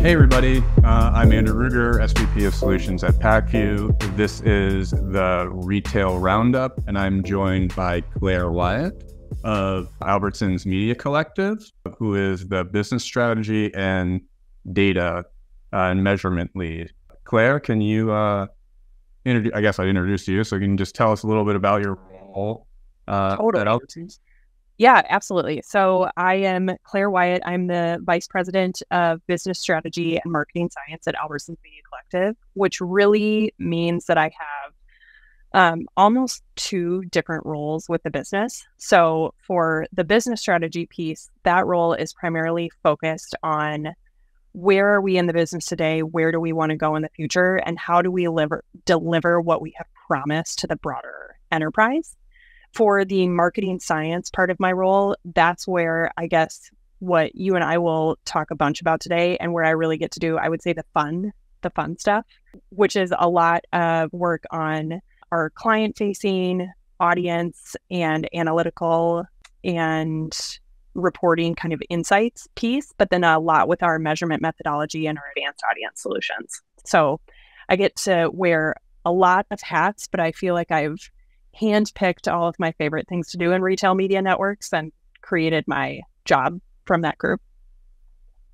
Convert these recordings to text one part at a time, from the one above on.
Hey everybody, I'm Andrew Ruegger, SVP of Solutions at Pacvue. This is the Retail Roundup, and I'm joined by Claire Wyatt of Albertsons Media Collective, who is the business strategy and data and measurement lead. Claire, can you, I guess I introduced you, so you can just tell us a little bit about your role at Albertsons? Yeah, absolutely. So I am Claire Wyatt. I'm the Vice President of Business Strategy and Marketing Science at Albertsons Media Collective, which really means that I have almost two different roles with the business. So for the business strategy piece, that role is primarily focused on where are we in the business today, where do we want to go in the future, and how do we deliver what we have promised to the broader enterprise. For the marketing science part of my role, that's where I guess what you and I will talk a bunch about today, and where I really get to do, I would say, the fun stuff, which is a lot of work on our client-facing audience and analytical and reporting kind of insights piece, but then a lot with our measurement methodology and our advanced audience solutions. So I get to wear a lot of hats, but I feel like I've handpicked all of my favorite things to do in retail media networks and created my job from that group.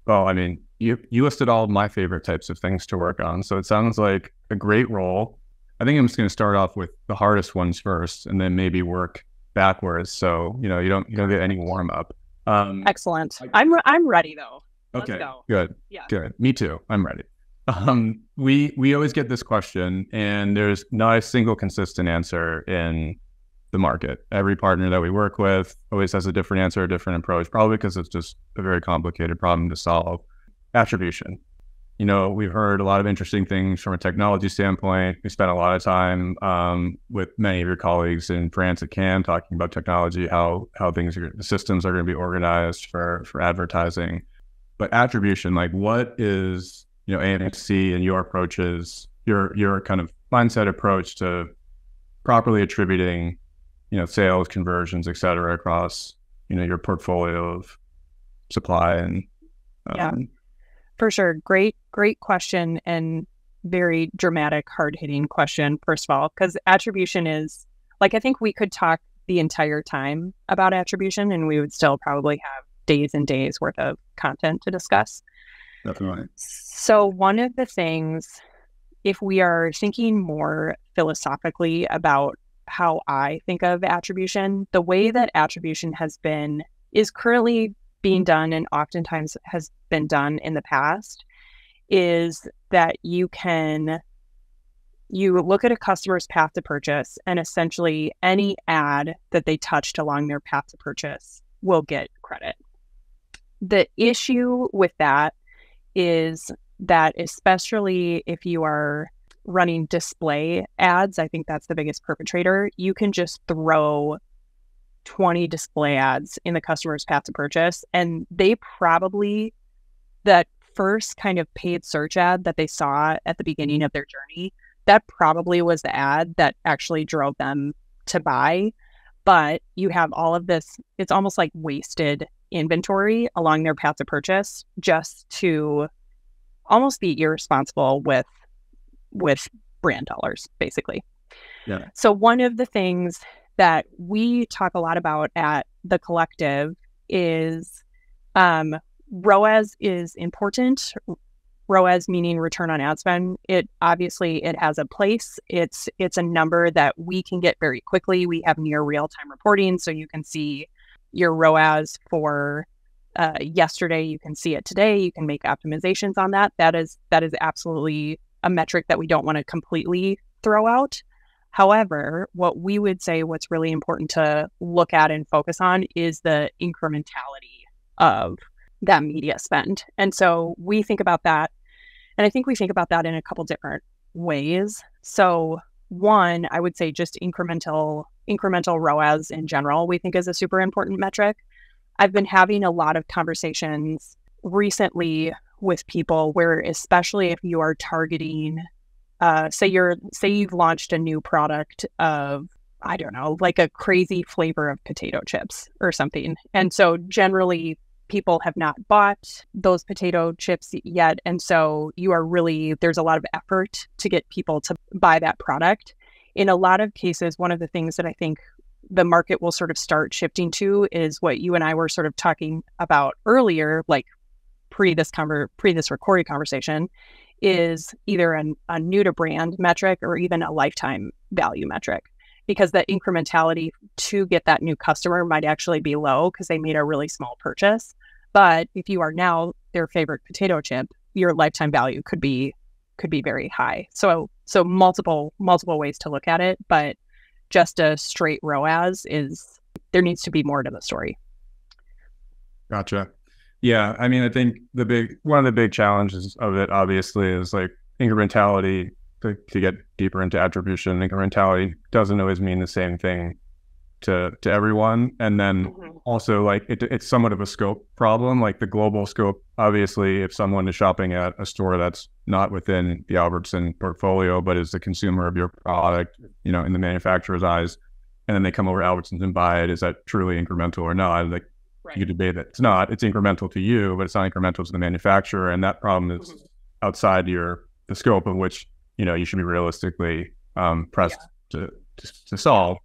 Well, I mean, you listed all of my favorite types of things to work on, so it sounds like a great role. I think I'm just going to start off with the hardest ones first, and then maybe work backwards. So you don't get any warm up. Excellent. I'm ready though. Okay. Let's go. Good. Yeah. Good. Me too. I'm ready. We always get this question, and there's not a single consistent answer in the market. Every partner that we work with always has a different answer, a different approach, probably because it's just a very complicated problem to solve. Attribution. We've heard a lot of interesting things from a technology standpoint. We spent a lot of time with many of your colleagues in France at Cannes talking about technology, how the systems are going to be organized for advertising. But attribution, like what is AMC and your approaches, your kind of mindset approach to properly attributing, sales, conversions, et cetera, across, your portfolio of supply and yeah, for sure. Great question, and very dramatic, hard-hitting question, first of all, because attribution is, like, I think we could talk the entire time about attribution and we would still probably have days and days worth of content to discuss. Definitely. So one of the things, if we are thinking more philosophically about how I think of attribution, the way that attribution is currently being done and oftentimes has been done in the past is that you look at a customer's path to purchase, and essentially any ad that they touched along their path to purchase will get credit. The issue with that is that, especially if you are running display ads, I think that's the biggest perpetrator. You can just throw 20 display ads in the customer's path to purchase, and they probably, that first kind of paid search ad that they saw at the beginning of their journey, that probably was the ad that actually drove them to buy. But you have all of this, it's almost like wasted inventory along their path to purchase just to almost be irresponsible with brand dollars, basically. Yeah. So one of the things that we talk a lot about at the collective is ROAS is important. ROAS meaning return on ad spend. It has a place. It's a number that we can get very quickly. We have near real-time reporting, so you can see your ROAS for yesterday, you can see it today, you can make optimizations on that. That is absolutely a metric that we don't want to completely throw out. However, what we would say what's really important to look at and focus on is the incrementality of that media spend. And so we think about that, and I think we think about that in a couple different ways. So one, I would say just incremental ROAS in general, we think is a super important metric. I've been having a lot of conversations recently with people where, especially if you are targeting, say you've launched a new product of, I don't know, like a crazy flavor of potato chips or something. And so generally people have not bought those potato chips yet. And so there's a lot of effort to get people to buy that product. In a lot of cases, one of the things that I think the market will sort of start shifting to is what you and I were sort of talking about earlier, like pre this recording conversation, is either a new to brand metric or even a lifetime value metric, because the incrementality to get that new customer might actually be low because they made a really small purchase. But if you are now their favorite potato chip, your lifetime value could be very high. So multiple ways to look at it, but just a straight ROAS there needs to be more to the story. Gotcha. Yeah. I mean, I think one of the big challenges of it obviously is like incrementality. To get deeper into attribution, incrementality doesn't always mean the same thing to everyone. And then also like it's somewhat of a scope problem, like the global scope. Obviously, if someone is shopping at a store that's not within the Albertson portfolio, but is the consumer of your product, in the manufacturer's eyes, and then they come over to Albertsons and buy it, is that truly incremental or not? Like, right. You debate that it's not. It's incremental to you, but it's not incremental to the manufacturer. And that problem is outside the scope of which you should be realistically pressed to solve.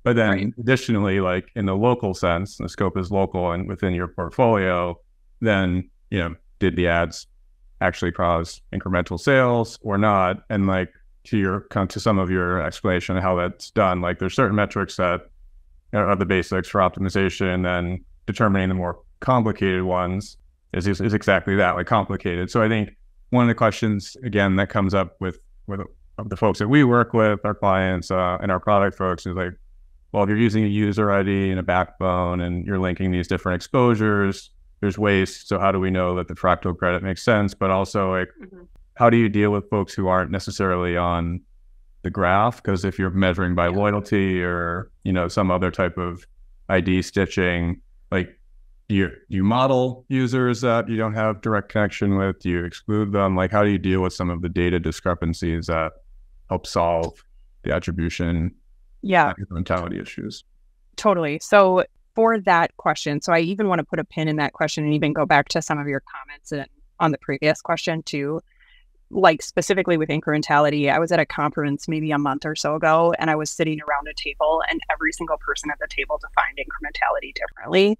But then additionally, like in the local sense, the scope is local and within your portfolio, then, did the ads actually cause incremental sales or not? And like to some of your explanation of how that's done, like there's certain metrics that are the basics for optimization, and determining the more complicated ones is exactly that, like complicated. So I think one of the questions, again, that comes up with the folks that we work with, our clients and our product folks, is like, well, if you're using a user ID and a backbone and you're linking these different exposures, there's waste. So how do we know that the fractal credit makes sense? But also, like, how do you deal with folks who aren't necessarily on the graph? Because if you're measuring by loyalty or, some other type of ID stitching, like, do you model users that you don't have direct connection with? Do you exclude them? Like, how do you deal with some of the data discrepancies that help solve the attribution incrementality issues? Totally. So for that question, so I even want to put a pin in that question and even go back to some of your comments on the previous question too. Like specifically with incrementality, I was at a conference maybe a month or so ago, and I was sitting around a table, and every single person at the table defined incrementality differently.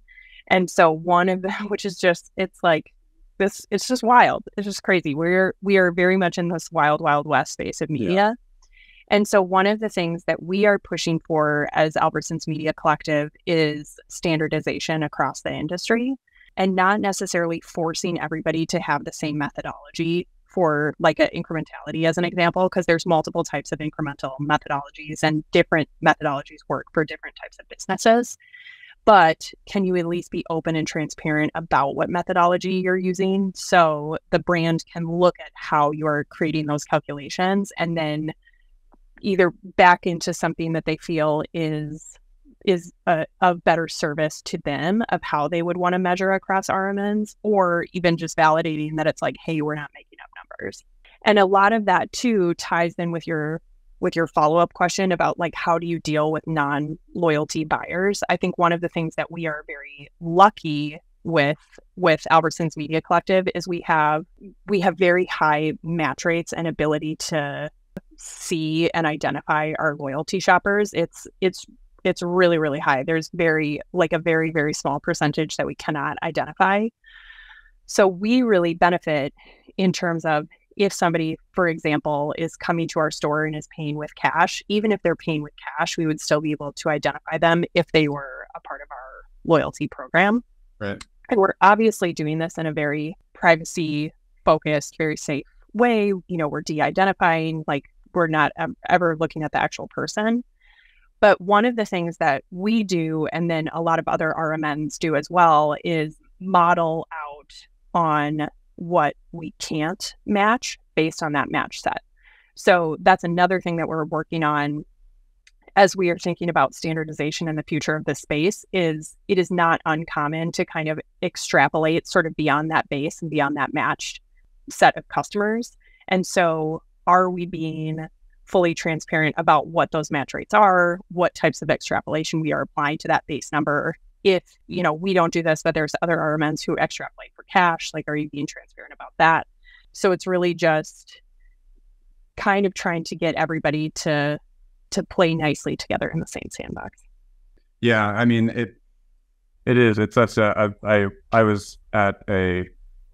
And so one of them, which is just, it's like this, it's just wild. It's just crazy. We are very much in this wild, wild west space of media. Yeah. And so one of the things that we are pushing for as Albertsons Media Collective is standardization across the industry, and not necessarily forcing everybody to have the same methodology for like an incrementality as an example, because there's multiple types of incremental methodologies and different methodologies work for different types of businesses. But can you at least be open and transparent about what methodology you're using, so the brand can look at how you're creating those calculations and then either back into something that they feel is a better service to them of how they would want to measure across RMNs, or even just validating that it's like, hey, we're not making up numbers. And a lot of that too ties in with your follow-up question about like, how do you deal with non-loyalty buyers? I think one of the things that we are very lucky with Albertsons Media Collective is we have very high match rates and ability to see and identify our loyalty shoppers. It's really, really high. There's a very, very small percentage that we cannot identify. So we really benefit in terms of if somebody, for example, is coming to our store and is paying with cash, even if they're paying with cash, we would still be able to identify them if they were a part of our loyalty program. Right. And we're obviously doing this in a very privacy focused, very safe way. We're de-identifying, like we're not ever looking at the actual person. But one of the things that we do, and then a lot of other RMNs do as well, is model out on what we can't match based on that match set. So that's another thing that we're working on as we are thinking about standardization in the future of the space. Is it is not uncommon to kind of extrapolate sort of beyond that base and beyond that matched set of customers. And so are we being fully transparent about what those match rates are, what types of extrapolation we are applying to that base number, if, we don't do this, but there's other RMNs who extrapolate for cash, like, are you being transparent about that? So it's really just kind of trying to get everybody to play nicely together in the same sandbox. Yeah, I mean, it is. It's such I was at a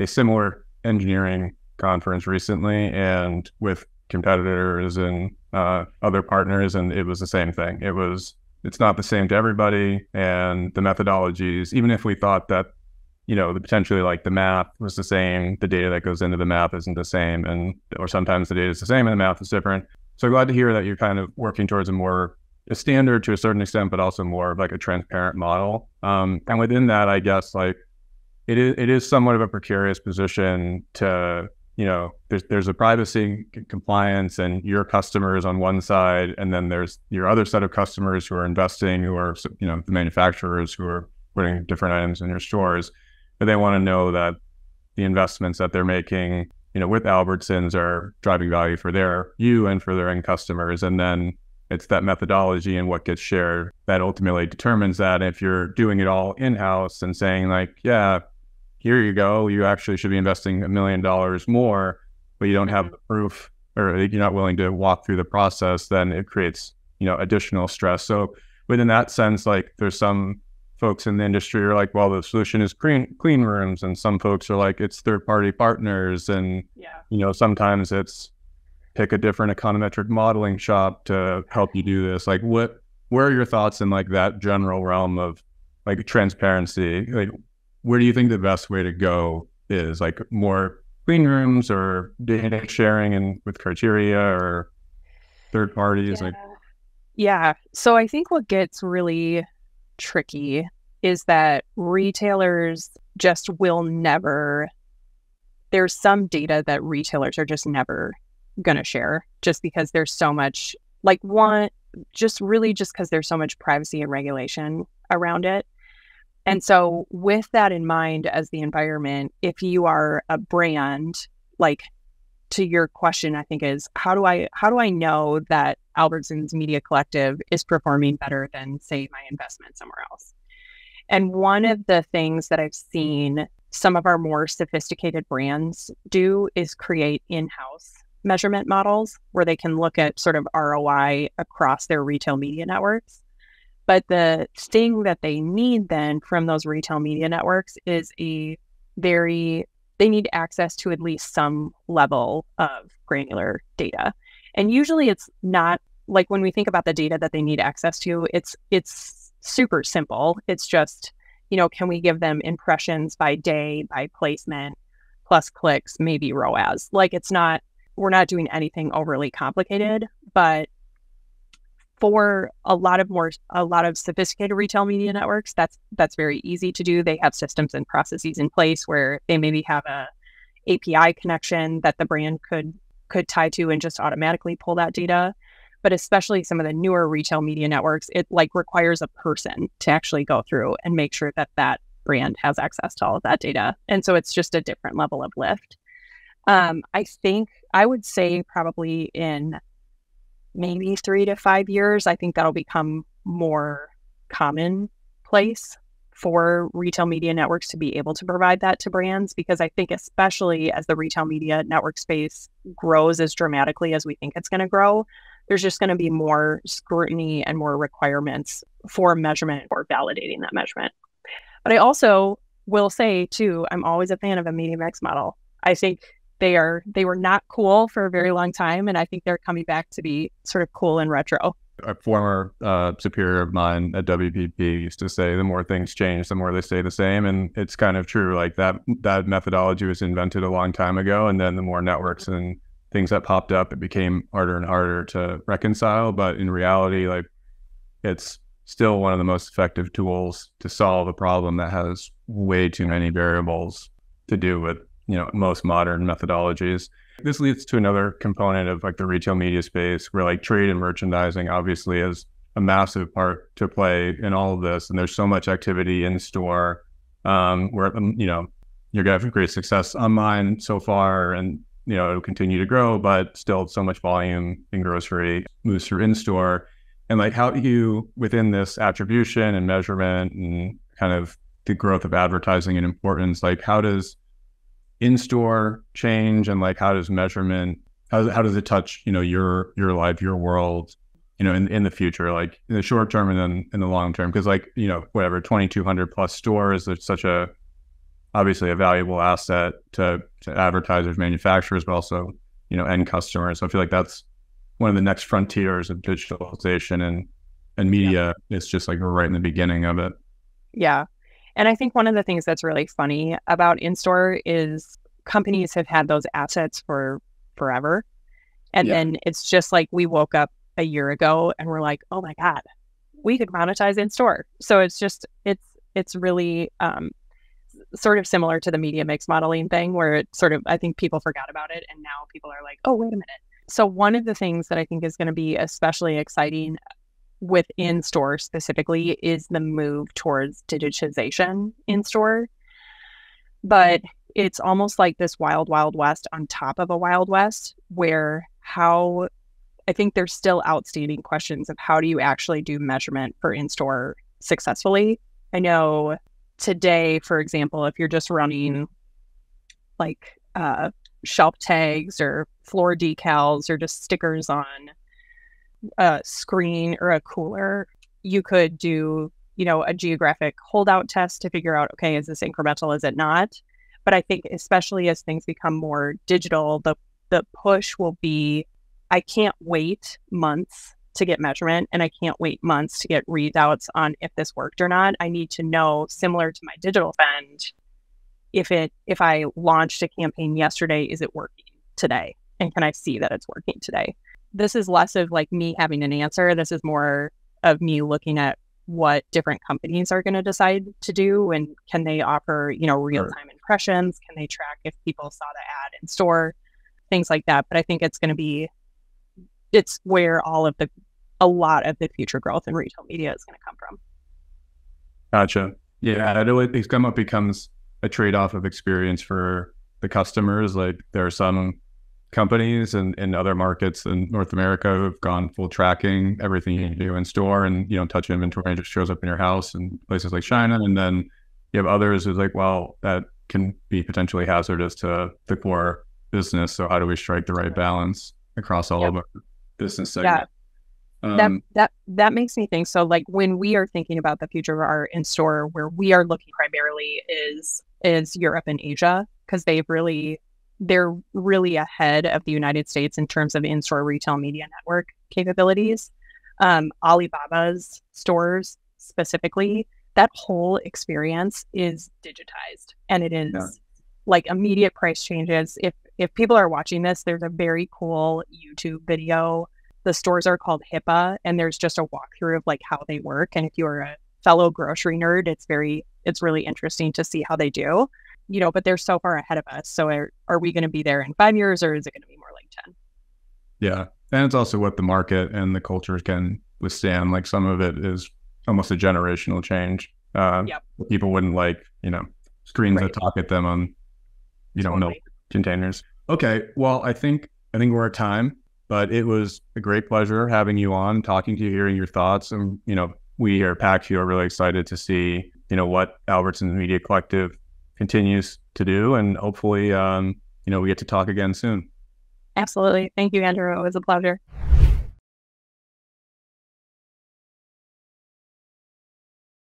similar engineering conference recently, and with competitors and other partners, and it was the same thing. It's not the same to everybody, and the methodologies, even if we thought that, potentially like the math was the same, the data that goes into the math isn't the same, or sometimes the data is the same and the math is different. So glad to hear that you're kind of working towards a standard to a certain extent, but also more of like a transparent model. And within that, I guess, like, it is somewhat of a precarious position to, there's a privacy compliance and your customers on one side, and then there's your other set of customers who are investing, who are, the manufacturers who are putting different items in your stores, but they want to know that the investments that they're making, with Albertsons are driving value for you and for their end customers. And then it's that methodology and what gets shared that ultimately determines that. If you're doing it all in-house and saying like, yeah, here you go, you actually should be investing $1 million more, but you don't have the proof, or you're not willing to walk through the process, then it creates, additional stress. So within that sense, like, there's some folks in the industry are like, well, the solution is clean rooms, and some folks are like, it's third-party partners, and sometimes it's pick a different econometric modeling shop to help you do this. Like, where are your thoughts in like that general realm of like transparency? Like, where do you think the best way to go is? Like, more clean rooms or data sharing and with criteria, or third parties? Yeah. So I think what gets really tricky is that retailers just will never, there's some data that retailers are just never going to share, just because there's so much, like, just because there's so much privacy and regulation around it. And so with that in mind, as the environment, if you are a brand, like, to your question, I think is, how do I know that Albertsons Media Collective is performing better than, say, my investment somewhere else? And one of the things that I've seen some of our more sophisticated brands do is create in-house measurement models where they can look at sort of ROI across their retail media networks. But the thing that they need then from those retail media networks is they need access to at least some level of granular data. And usually it's not, like, when we think about the data that they need access to, it's super simple. It's just, can we give them impressions by day, by placement, plus clicks, maybe ROAS? Like, we're not doing anything overly complicated, but for a lot of sophisticated retail media networks, that's very easy to do. They have systems and processes in place where they maybe have a API connection that the brand could tie to and just automatically pull that data. But especially some of the newer retail media networks, it requires a person to actually go through and make sure that brand has access to all of that data. And so it's just a different level of lift. I think I would say probably in maybe 3 to 5 years, I think that'll become more commonplace for retail media networks to be able to provide that to brands, because I think especially as the retail media network space grows as dramatically as we think it's going to grow, there's just going to be more scrutiny and more requirements for measurement or validating that measurement. But I also will say too, I'm always a fan of a media mix model. I think they were not cool for a very long time, and I think they're coming back to be sort of cool and retro. A former superior of mine at WPP used to say, the more things change, the more they stay the same. And it's kind of true. Like, that methodology was invented a long time ago. And then the more networks and things that popped up, it became harder and harder to reconcile. But in reality, like, it's still one of the most effective tools to solve a problem that has way too many variables to do with, most modern methodologies. This leads to another component of like the retail media space, where like trade and merchandising obviously is a massive part to play in all of this. And there's so much activity in store where, you're going to have great success online so far, and, it'll continue to grow, but still so much volume in grocery moves through in store. And like, how do you, within this attribution and measurement and kind of the growth of advertising and importance, like how does in-store change, and like how does measurement, how does it touch, your life, your world, in the future, like in the short term and then in the long term? Because like, whatever, 2,200 plus stores, there's such obviously a valuable asset to advertisers, manufacturers, but also, end customers. So I feel like that's one of the next frontiers of digitalization and media. It's just like we're right in the beginning of it. Yeah. And I think one of the things that's really funny about in-store is companies have had those assets for forever. And then it's just like we woke up a year ago and we're like, oh my God, we could monetize in-store. So it's just, it's really sort of similar to the media mix modeling thing, where it sort of, I think people forgot about it. And now people are like, oh, wait a minute. So one of the things that I think is going to be especially exciting within store specifically is the move towards digitization in store. But it's almost like this wild, wild west on top of a wild west, where I think there's still outstanding questions of how do you actually do measurement for in-store successfully. I know today, for example, if you're just running like shelf tags or floor decals or just stickers on a screen or a cooler, you could do, a geographic holdout test to figure out, okay, is this incremental? Is it not? But I think especially as things become more digital, the push will be, I can't wait months to get measurement, and I can't wait months to get readouts on if this worked or not. I need to know, similar to my digital spend, if I launched a campaign yesterday, is it working today? And can I see that it's working today? This is less of like me having an answer. This is more of me looking at what different companies are going to decide to do, and can they offer, real-time impressions? Can they track if people saw the ad in store? Things like that. But I think it's where a lot of the future growth in retail media is going to come from. Gotcha. Yeah, it becomes a trade-off of experience for the customers. Like there are some companies in other markets in North America who have gone full tracking, everything you do in store, and you don't touch inventory, and it just shows up in your house, and places like China. And then you have others who's like, well, that can be potentially hazardous to the core business. So how do we strike the right balance across all of our business segments? That makes me think. So like when we are thinking about the future of our in-store, where we are looking primarily is Europe and Asia, because they're really ahead of the United States in terms of in-store retail media network capabilities. Alibaba's stores specifically, that whole experience is digitized, and it is like immediate price changes. If people are watching this, there's a very cool YouTube video. The stores are called HIPAA, and there's just a walkthrough of like how they work. And if you're a fellow grocery nerd, it's really interesting to see how they do. But they're so far ahead of us. So are we going to be there in 5 years, or is it going to be more like 10? Yeah. And it's also what the market and the culture can withstand. Like some of it is almost a generational change. People wouldn't like, screens that talk at them on, milk containers. Okay. Well, I think we're at time, but it was a great pleasure having you on, talking to you, hearing your thoughts. And, we here at Pacvue are really excited to see, what Albertsons Media Collective continues to do, and hopefully we get to talk again soon. Absolutely. Thank you, Andrew. It was a pleasure.